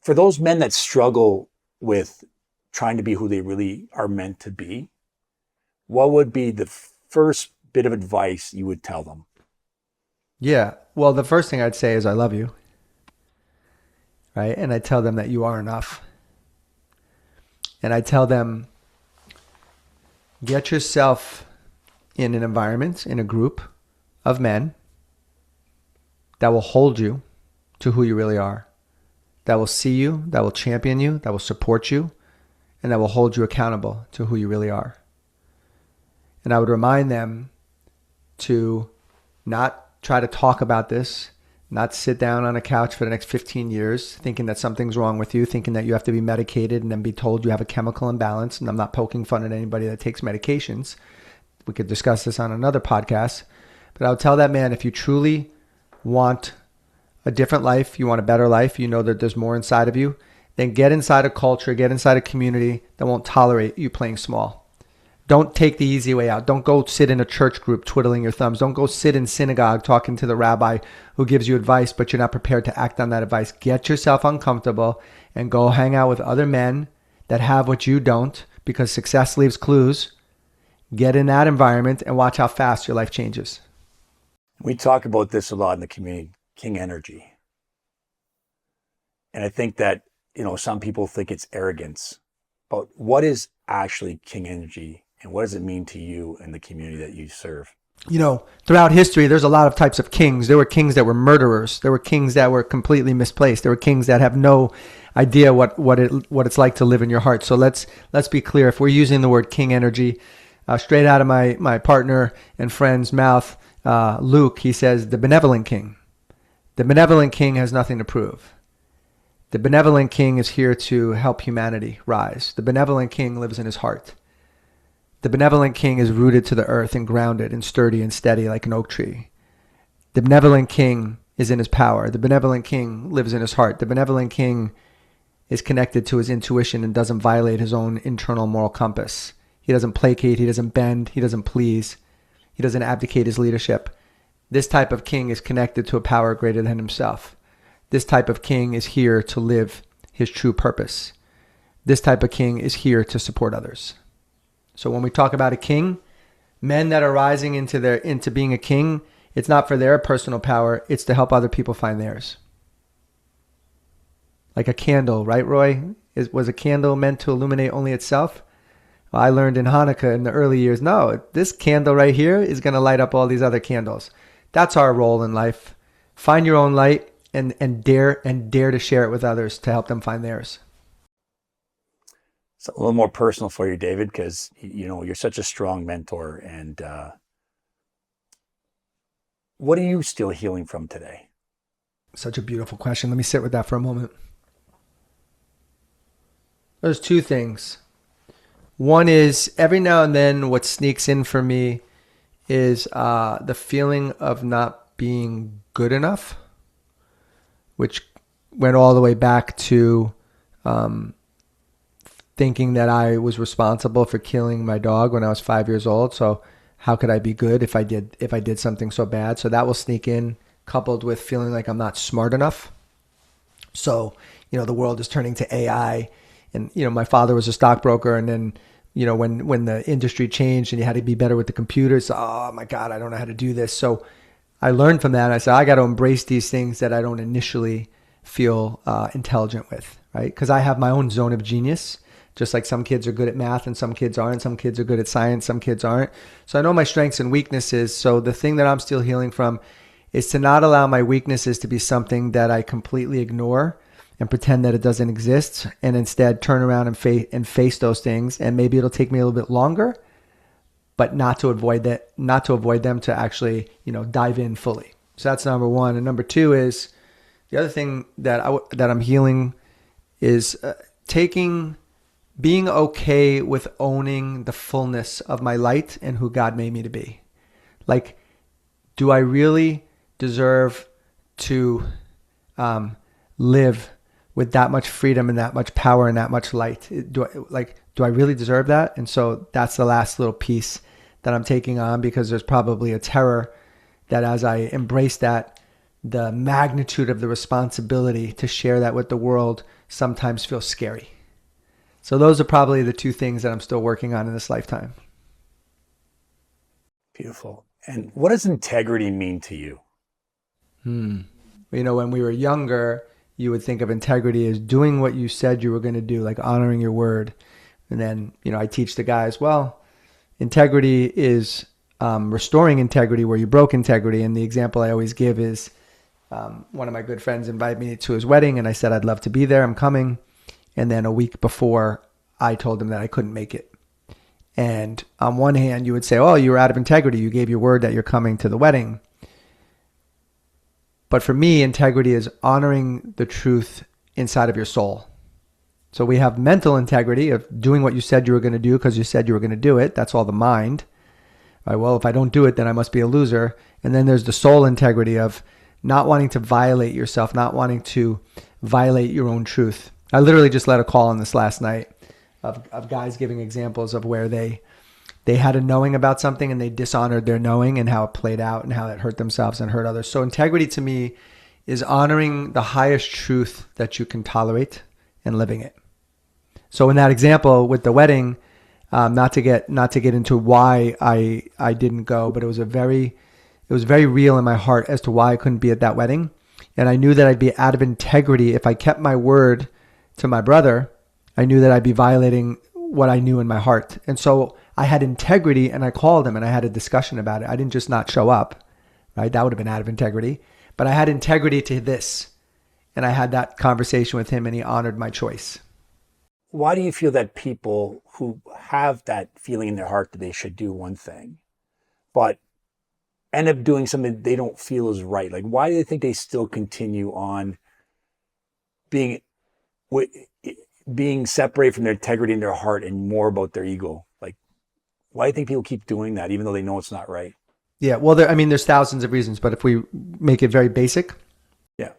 for those men that struggle with trying to be who they really are meant to be, what would be the first bit of advice you would tell them? Yeah. Well, the first thing I'd say is I love you, right? And I tell them that you are enough. And I tell them, get yourself in an environment, in a group of men that will hold you to who you really are, that will see you, that will champion you, that will support you, and that will hold you accountable to who you really are. And I would remind them to not try to talk about this, not sit down on a couch for the next 15 years thinking that something's wrong with you, thinking that you have to be medicated and then be told you have a chemical imbalance. And I'm not poking fun at anybody that takes medications. We could discuss this on another podcast. But I would tell that man, if you truly want a different life, you want a better life, you know that there's more inside of you, then get inside a culture, get inside a community that won't tolerate you playing small. Don't take the easy way out. Don't go sit in a church group twiddling your thumbs. Don't go sit in synagogue talking to the rabbi who gives you advice, but you're not prepared to act on that advice. Get yourself uncomfortable and go hang out with other men that have what you don't, because success leaves clues. Get in that environment and watch how fast your life changes. We talk about this a lot in the community, king energy. And I think that, some people think it's arrogance, but what is actually king energy? And what does it mean to you and the community that you serve? Throughout history, there's a lot of types of kings. There were kings that were murderers. There were kings that were completely misplaced. There were kings that have no idea what it's like to live in your heart. So let's be clear. If we're using the word king energy, straight out of my partner and friend's mouth, Luke, he says, the benevolent king. The benevolent king has nothing to prove. The benevolent king is here to help humanity rise. The benevolent king lives in his heart. The benevolent king is rooted to the earth and grounded and sturdy and steady like an oak tree. The benevolent king is in his power. The benevolent king lives in his heart. The benevolent king is connected to his intuition and doesn't violate his own internal moral compass. He doesn't placate. He doesn't bend. He doesn't please. He doesn't abdicate his leadership. This type of king is connected to a power greater than himself. This type of king is here to live his true purpose. This type of king is here to support others. So when we talk about a king, men that are rising into being a king, it's not for their personal power, it's to help other people find theirs. Like a candle, right, Roy? Was a candle meant to illuminate only itself? Well, I learned in Hanukkah in the early years, no, this candle right here is going to light up all these other candles. That's our role in life. Find your own light and dare to share it with others to help them find theirs. It's a little more personal for you, David, because you're such a strong mentor. And what are you still healing from today? Such a beautiful question. Let me sit with that for a moment. There's two things. One is every now and then what sneaks in for me is the feeling of not being good enough, which went all the way back to thinking that I was responsible for killing my dog when I was 5 years old. So how could I be good if I did something so bad? So that will sneak in, coupled with feeling like I'm not smart enough. So, the world is turning to AI, and, my father was a stockbroker, and then, when the industry changed and you had to be better with the computers, oh my God, I don't know how to do this. So I learned from that. And I said, I got to embrace these things that I don't initially feel intelligent with, right? Because I have my own zone of genius. Just like some kids are good at math and some kids aren't. Some kids are good at science, some kids aren't. So I know my strengths and weaknesses. So the thing that I'm still healing from is to not allow my weaknesses to be something that I completely ignore and pretend that it doesn't exist, and instead turn around and face those things. And maybe it'll take me a little bit longer, but not to avoid them, to actually, dive in fully. So that's number one. And number two is the other thing that I'm healing is being okay with owning the fullness of my light and who God made me to be. Like, do I really deserve to live with that much freedom and that much power and that much light? Do I really deserve that? And so that's the last little piece that I'm taking on, because there's probably a terror that as I embrace that the magnitude of the responsibility to share that with the world sometimes feels scary. So those are probably the two things that I'm still working on in this lifetime. Beautiful. And what does integrity mean to you? You know, when we were younger, you would think of integrity as doing what you said you were going to do, like honoring your word. And then, you know, I teach the guys, well, integrity is restoring integrity where you broke integrity. And the example I always give is one of my good friends invited me to his wedding, and I said, I'd love to be there. I'm coming. And then a week before, I told him that I couldn't make it. And on one hand, you would say, oh, you were out of integrity. You gave your word that you're coming to the wedding. But for me, integrity is honoring the truth inside of your soul. So we have mental integrity of doing what you said you were going to do because you said you were going to do it. That's all the mind. Right? Well, if I don't do it, then I must be a loser. And then there's the soul integrity of not wanting to violate yourself, not wanting to violate your own truth. I literally just led a call on this last night of guys giving examples of where they had a knowing about something and they dishonored their knowing and how it played out and how it hurt themselves and hurt others. So integrity to me is honoring the highest truth that you can tolerate and living it. So in that example with the wedding, not to get into why I didn't go, but it was very real in my heart as to why I couldn't be at that wedding. And I knew that I'd be out of integrity if I kept my word to my brother. I knew that I'd be violating what I knew in my heart. And so I had integrity and I called him and I had a discussion about it. I didn't just not show up, right? That would have been out of integrity. But I had integrity to this. And I had that conversation with him and he honored my choice. Why do you feel that people who have that feeling in their heart that they should do one thing, but end up doing something they don't feel is right? Like, why do they think they still continue on being separated from their integrity in their heart and more about their ego? Like, why do you think people keep doing that even though they know it's not right? Yeah, well, there's thousands of reasons, but if we make it very basic. Yeah.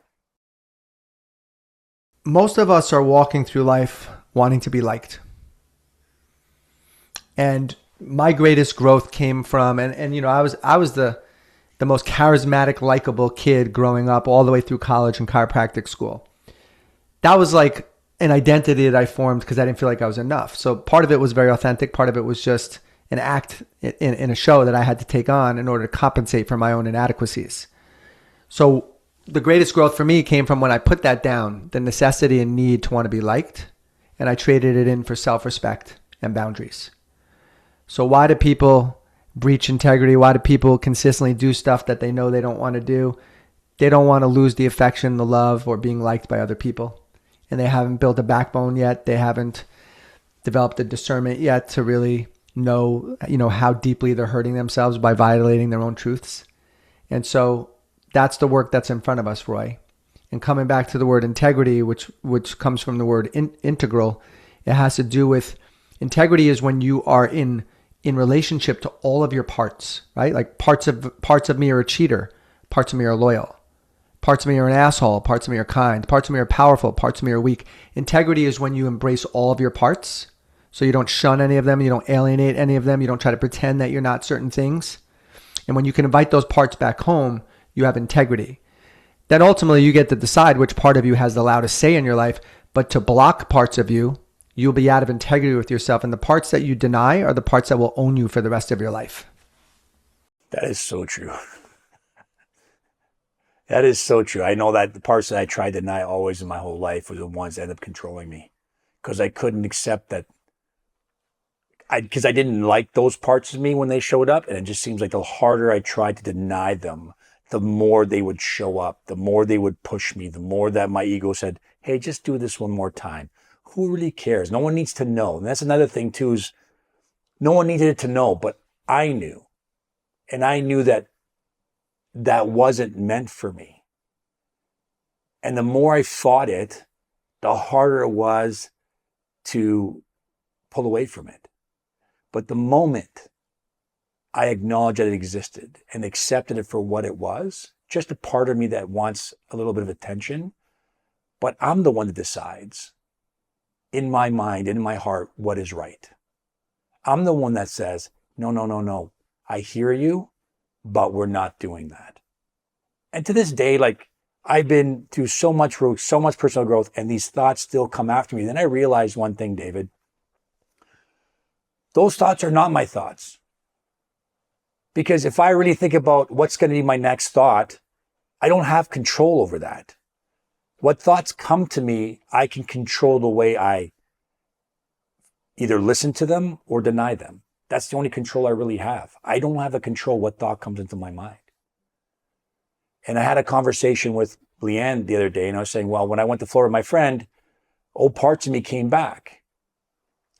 Most of us are walking through life wanting to be liked. And my greatest growth came from, and you know, I was the most charismatic, likable kid growing up all the way through college and chiropractic school. That was like an identity that I formed because I didn't feel like I was enough. So part of it was very authentic. Part of it was just an act in a show that I had to take on in order to compensate for my own inadequacies. So the greatest growth for me came from when I put that down, the necessity and need to want to be liked, and I traded it in for self-respect and boundaries. So why do people breach integrity? Why do people consistently do stuff that they know they don't want to do? They don't want to lose the affection, the love, or being liked by other people. And they haven't built a backbone yet. They haven't developed the discernment yet to really know, how deeply they're hurting themselves by violating their own truths. And so that's the work that's in front of us, Roy. And coming back to the word integrity, which comes from the word integral, it has to do with integrity is when you are in relationship to all of your parts, right? Like parts of me are a cheater, parts of me are loyal, parts of me are an asshole, parts of me are kind, parts of me are powerful, parts of me are weak. Integrity is when you embrace all of your parts. So you don't shun any of them, you don't alienate any of them, you don't try to pretend that you're not certain things. And when you can invite those parts back home, you have integrity. Then ultimately you get to decide which part of you has the loudest say in your life, but to block parts of you, you'll be out of integrity with yourself. And the parts that you deny are the parts that will own you for the rest of your life. That is so true. That is so true. I know that the parts that I tried to deny always in my whole life were the ones that ended up controlling me because I couldn't accept that. Because I didn't like those parts of me when they showed up. And it just seems like the harder I tried to deny them, the more they would show up, the more they would push me, the more that my ego said, hey, just do this one more time. Who really cares? No one needs to know. And that's another thing too, is no one needed it to know, but I knew. And I knew that that wasn't meant for me. And the more I fought it, the harder it was to pull away from it. But the moment I acknowledged that it existed and accepted it for what it was, just a part of me that wants a little bit of attention, but I'm the one that decides in my mind, in my heart, what is right. I'm the one that says, no. I hear you, but we're not doing that. And to this day, like, I've been through so much personal growth, and these thoughts still come after me. Then I realized one thing, David. Those thoughts are not my thoughts. Because if I really think about what's going to be my next thought, I don't have control over that. What thoughts come to me, I can control the way I either listen to them or deny them. That's the only control I really have. I don't have a control what thought comes into my mind. And I had a conversation with Leanne the other day, and I was saying, well, when I went to Florida with my friend, old parts of me came back.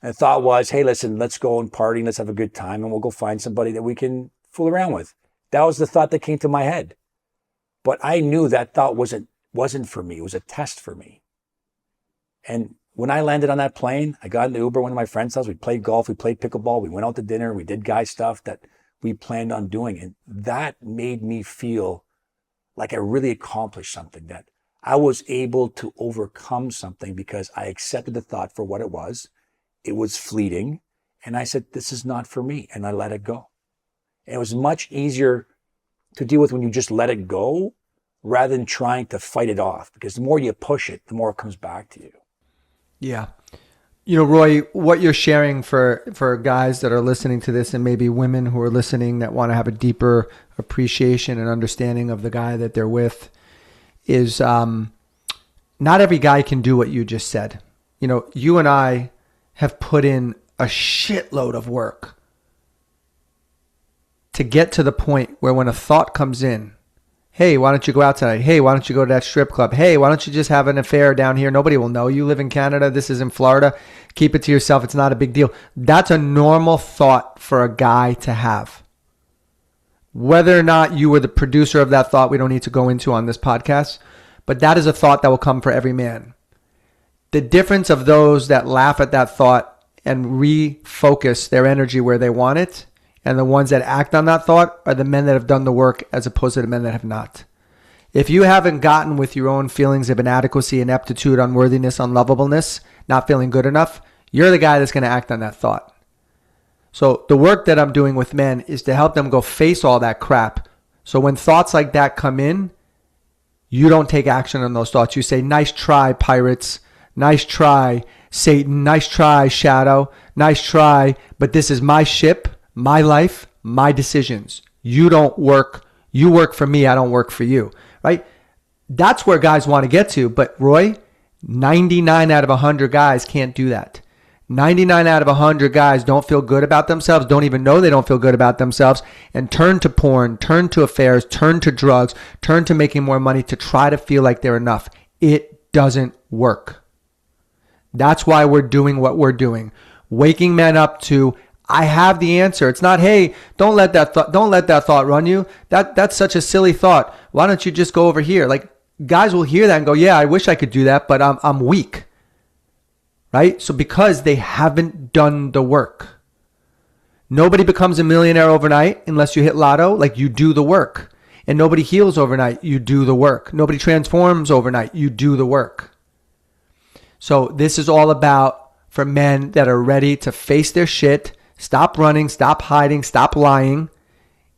And the thought was, hey, listen, let's go and party, let's have a good time, and we'll go find somebody that we can fool around with. That was the thought that came to my head. But I knew that thought wasn't for me. It was a test for me. And when I landed on that plane, I got in the Uber, one of my friends' house. We played golf, we played pickleball, we went out to dinner, we did guy stuff that we planned on doing. And that made me feel like I really accomplished something, that I was able to overcome something because I accepted the thought for what it was. It was fleeting. And I said, this is not for me. And I let it go. And it was much easier to deal with when you just let it go rather than trying to fight it off. Because the more you push it, the more it comes back to you. Yeah. You know, Roy, what you're sharing for guys that are listening to this, and maybe women who are listening that want to have a deeper appreciation and understanding of the guy that they're with, is not every guy can do what you just said. You know, you and I have put in a shitload of work to get to the point where when a thought comes in, hey, why don't you go out tonight? Hey, why don't you go to that strip club? Hey, why don't you just have an affair down here? Nobody will know. You live in Canada. This is in Florida. Keep it to yourself. It's not a big deal. That's a normal thought for a guy to have. Whether or not you were the producer of that thought, we don't need to go into on this podcast, but that is a thought that will come for every man. The difference of those that laugh at that thought and refocus their energy where they want it, and the ones that act on that thought, are the men that have done the work as opposed to the men that have not. If you haven't gotten with your own feelings of inadequacy, ineptitude, unworthiness, unlovableness, not feeling good enough, you're the guy that's going to act on that thought. So the work that I'm doing with men is to help them go face all that crap. So when thoughts like that come in, you don't take action on those thoughts. You say, nice try, pirates. Nice try, Satan. Nice try, shadow. Nice try, but this is my ship, my life, my decisions. You don't work. You work for me. I don't work for you, right? That's where guys want to get to. But Roy, 99 out of 100 guys can't do that. 99 out of 100 guys don't feel good about themselves, don't even know they don't feel good about themselves, and turn to porn, turn to affairs, turn to drugs, turn to making more money to try to feel like they're enough. It doesn't work. That's why we're doing what we're doing. Waking men up to, I have the answer. It's not, hey, don't let that thought run you. That's such a silly thought. Why don't you just go over here? Like, guys will hear that and go, yeah, I wish I could do that, but I'm weak. Right? So because they haven't done the work. Nobody becomes a millionaire overnight unless you hit lotto. Like, you do the work. And nobody heals overnight. You do the work. Nobody transforms overnight. You do the work. So this is all about for men that are ready to face their shit, stop running, stop hiding, stop lying,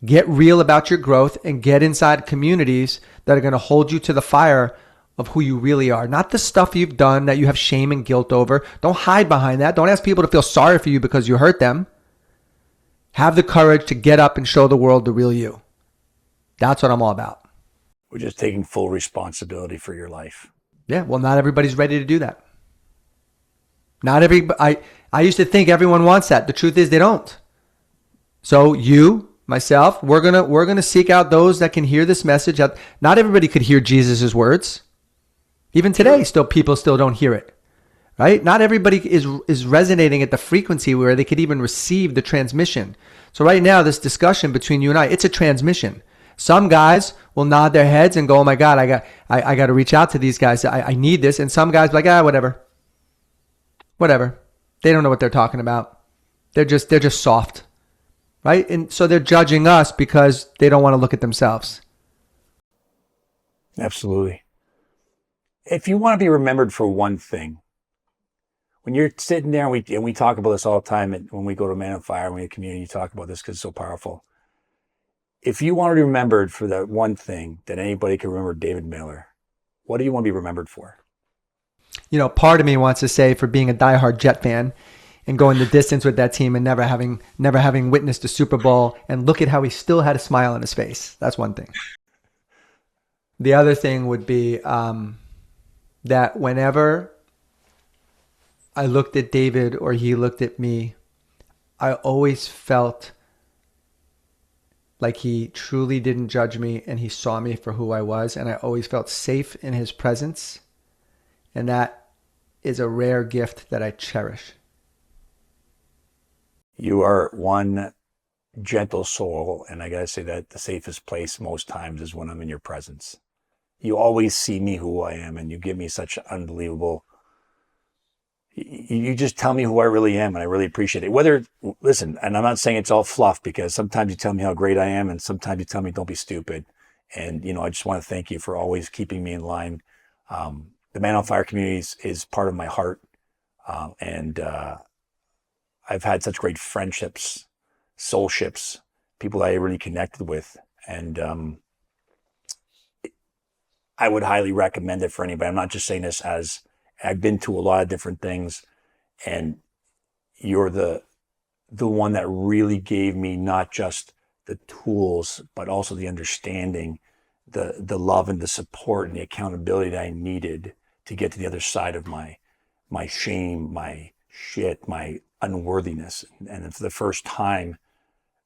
get real about your growth, and get inside communities that are going to hold you to the fire of who you really are. Not the stuff you've done that you have shame and guilt over. Don't hide behind that. Don't ask people to feel sorry for you because you hurt them. Have the courage to get up and show the world the real you. That's what I'm all about. We're just taking full responsibility for your life. Yeah, well, not everybody's ready to do that. I used to think everyone wants that. The truth is they don't. So you, myself, we're gonna seek out those that can hear this message. Not everybody could hear Jesus' words. Even today, people still don't hear it. Right? Not everybody is resonating at the frequency where they could even receive the transmission. So right now, this discussion between you and I, it's a transmission. Some guys will nod their heads and go, oh my God, I got to reach out to these guys. I need this. And some guys be like, whatever. Whatever. They don't know what they're talking about. They're just soft. Right? And so they're judging us because they don't want to look at themselves. Absolutely. If you want to be remembered for one thing, when you're sitting there, and we talk about this all the time when we go to Man on Fire, when we community, you talk about this because it's so powerful. if you want to be remembered for that one thing that anybody can remember David Mehler, what do you want to be remembered for? Part of me wants to say for being a diehard Jet fan and going the distance with that team and never having witnessed the Super Bowl, and look at how he still had a smile on his face. That's one thing. The other thing would be that whenever I looked at David or he looked at me, I always felt like he truly didn't judge me and he saw me for who I was, and I always felt safe in his presence. And that is a rare gift that I cherish. You are one gentle soul, and I gotta say that the safest place most times is when I'm in your presence. You always see me who I am, and you give me such unbelievable. You just tell me who I really am, and I really appreciate it. Listen, and I'm not saying it's all fluff, because sometimes you tell me how great I am, and sometimes you tell me don't be stupid. And I just want to thank you for always keeping me in line. The Man on Fire community is part of my heart, and I've had such great friendships, soulships, people that I really connected with, and I would highly recommend it for anybody. I'm not just saying this as I've been to a lot of different things, and you're the one that really gave me not just the tools, but also the understanding, the love and the support and the accountability that I needed to get to the other side of my shame, my shit, my unworthiness. And for the first time,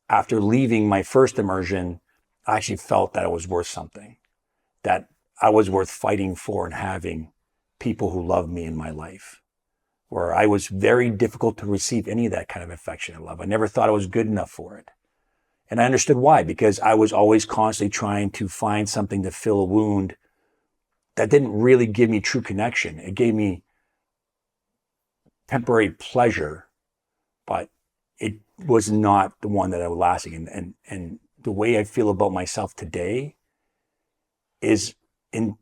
after leaving my first immersion, I actually felt that I was worth something, that I was worth fighting for and having people who loved me in my life, where I was very difficult to receive any of that kind of affection and love. I never thought I was good enough for it. And I understood why, because I was always constantly trying to find something to fill a wound that didn't really give me true connection. It gave me temporary pleasure, but it was not the one that I was lasting. And the way I feel about myself today is in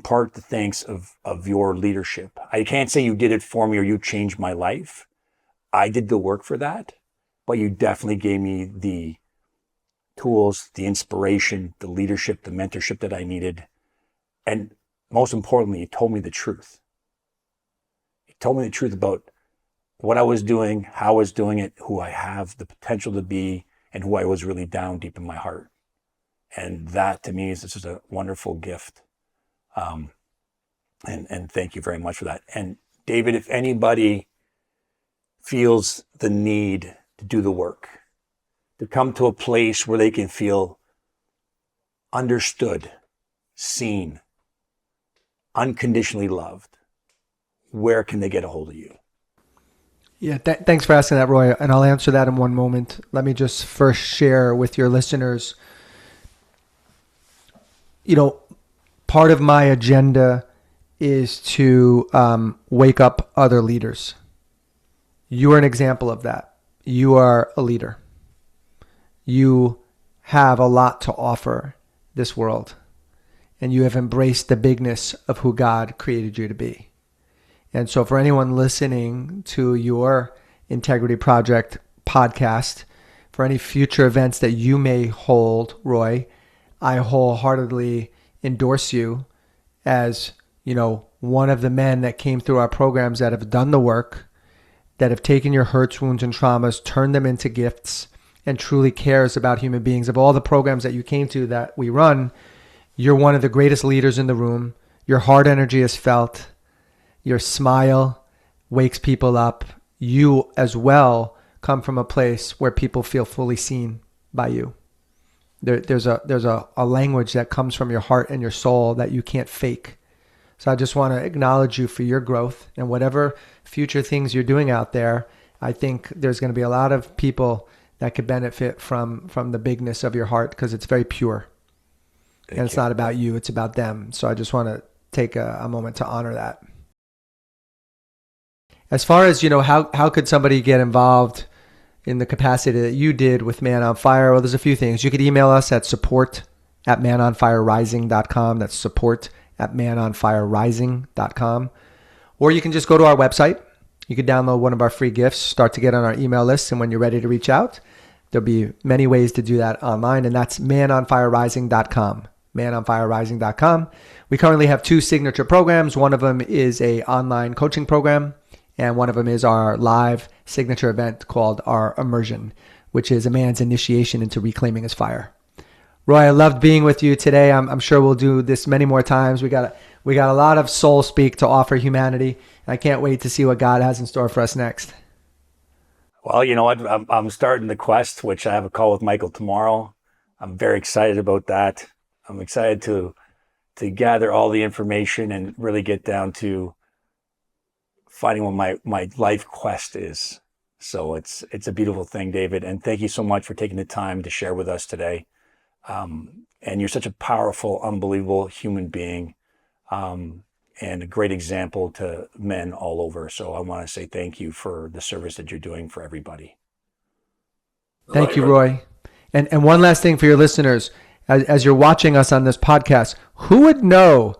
part the thanks of your leadership. I can't say you did it for me or you changed my life. I did the work for that, but you definitely gave me the tools, the inspiration, the leadership, the mentorship that I needed. And most importantly, you told me the truth. You told me the truth about what I was doing, how I was doing it, who I have the potential to be, and who I was really down deep in my heart. And that to me is just a wonderful gift. And thank you very much for that. And David, if anybody feels the need to do the work, to come to a place where they can feel understood, seen, unconditionally loved, where can they get a hold of you? Yeah, thanks for asking that, Roy. And I'll answer that in one moment. Let me just first share with your listeners, part of my agenda is to wake up other leaders. You are an example of that. You are a leader. You have a lot to offer this world, and you have embraced the bigness of who God created you to be. And so for anyone listening to your Integrity Project podcast, for any future events that you may hold, Roy, I wholeheartedly endorse you as, one of the men that came through our programs that have done the work, that have taken your hurts, wounds, and traumas, turned them into gifts, and truly cares about human beings. Of all the programs that you came to that we run, you're one of the greatest leaders in the room. Your heart energy is felt. Your smile wakes people up. You as well come from a place where people feel fully seen by you. There's a language that comes from your heart and your soul that you can't fake. So I just want to acknowledge you for your growth, and whatever future things you're doing out there, I think there's going to be a lot of people that could benefit from the bigness of your heart, because it's very pure. And it's not about you, it's about them. So I just want to take a moment to honor that. As far as, how could somebody get involved in the capacity that you did with Man on Fire? Well, there's a few things. You could email us at support@manonfirerising.com. That's support@manonfirerising.com. Or you can just go to our website. You could download one of our free gifts, start to get on our email list, and when you're ready to reach out, There'll be many ways to do that online, and that's manonfirerising.com. manonfirerising.com. We currently have 2 signature programs. One of them is a online coaching program, and one of them is our live signature event called our Immersion, which is a man's initiation into reclaiming his fire. Roy, I loved being with you today. I'm sure we'll do this many more times. We got a lot of soul speak to offer humanity. I can't wait to see what God has in store for us next. Well, you know what? I'm starting the quest, which I have a call with Michael tomorrow. I'm very excited about that. I'm excited to gather all the information and really get down to finding what my life quest is. So it's a beautiful thing, David. And thank you so much for taking the time to share with us today. And you're such a powerful, unbelievable human being, and a great example to men all over. So I want to say thank you for the service that you're doing for everybody. Thank you, Roy. And one last thing for your listeners, as you're watching us on this podcast, who would know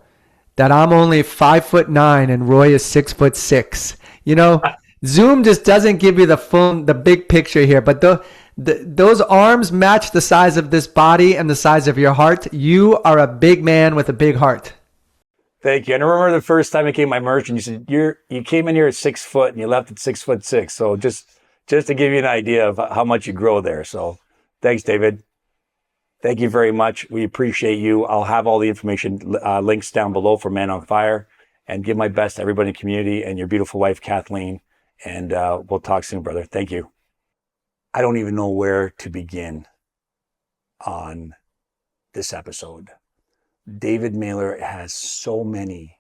that I'm only 5'9" and Roy is 6'6"? You know, Zoom just doesn't give you the big picture here, but those arms match the size of this body and the size of your heart. You are a big man with a big heart. Thank you. And I remember the first time I came to my immersion, you said you came in here at 6 foot and you left at 6'6". So just to give you an idea of how much you grow there. So thanks, David. Thank you very much. We appreciate you. I'll have all the information links down below for Man on Fire, and give my best to everybody in the community and your beautiful wife, Kathleen. And we'll talk soon, brother. Thank you. I don't even know where to begin on this episode. David Mehler has so many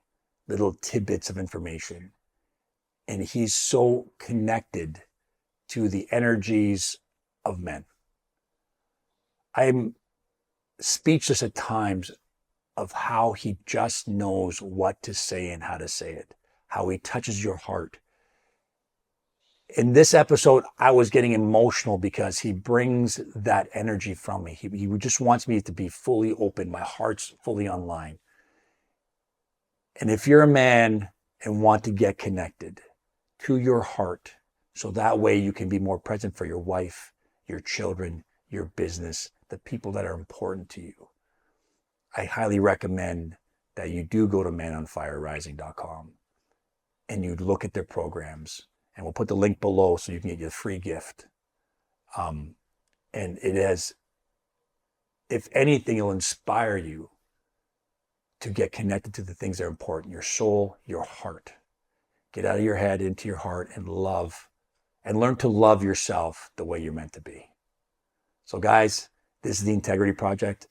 little tidbits of information, and he's so connected to the energies of men. I'm speechless at times of how he just knows what to say and how to say it, how he touches your heart. In this episode, I was getting emotional because he brings that energy from me. He just wants me to be fully open. My heart's fully online. And if you're a man and want to get connected to your heart, so that way you can be more present for your wife, your children, your business, the people that are important to you, I highly recommend that you do go to manonfirerising.com and you look at their programs. And we'll put the link below so you can get your free gift. And it has, if anything, it'll inspire you to get connected to the things that are important, your soul, your heart. Get out of your head into your heart and love, and learn to love yourself the way you're meant to be. So guys, this is the Integrity Project.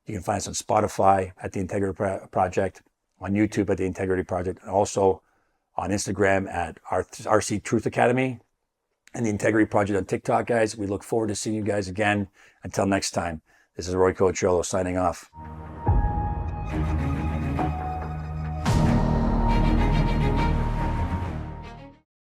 You can find us on Spotify at the Integrity Project, on YouTube at the Integrity Project, and also on Instagram at RC Truth Academy, and the Integrity Project on TikTok, guys. We look forward to seeing you guys again. Until next time, this is Roy Cocciollo signing off.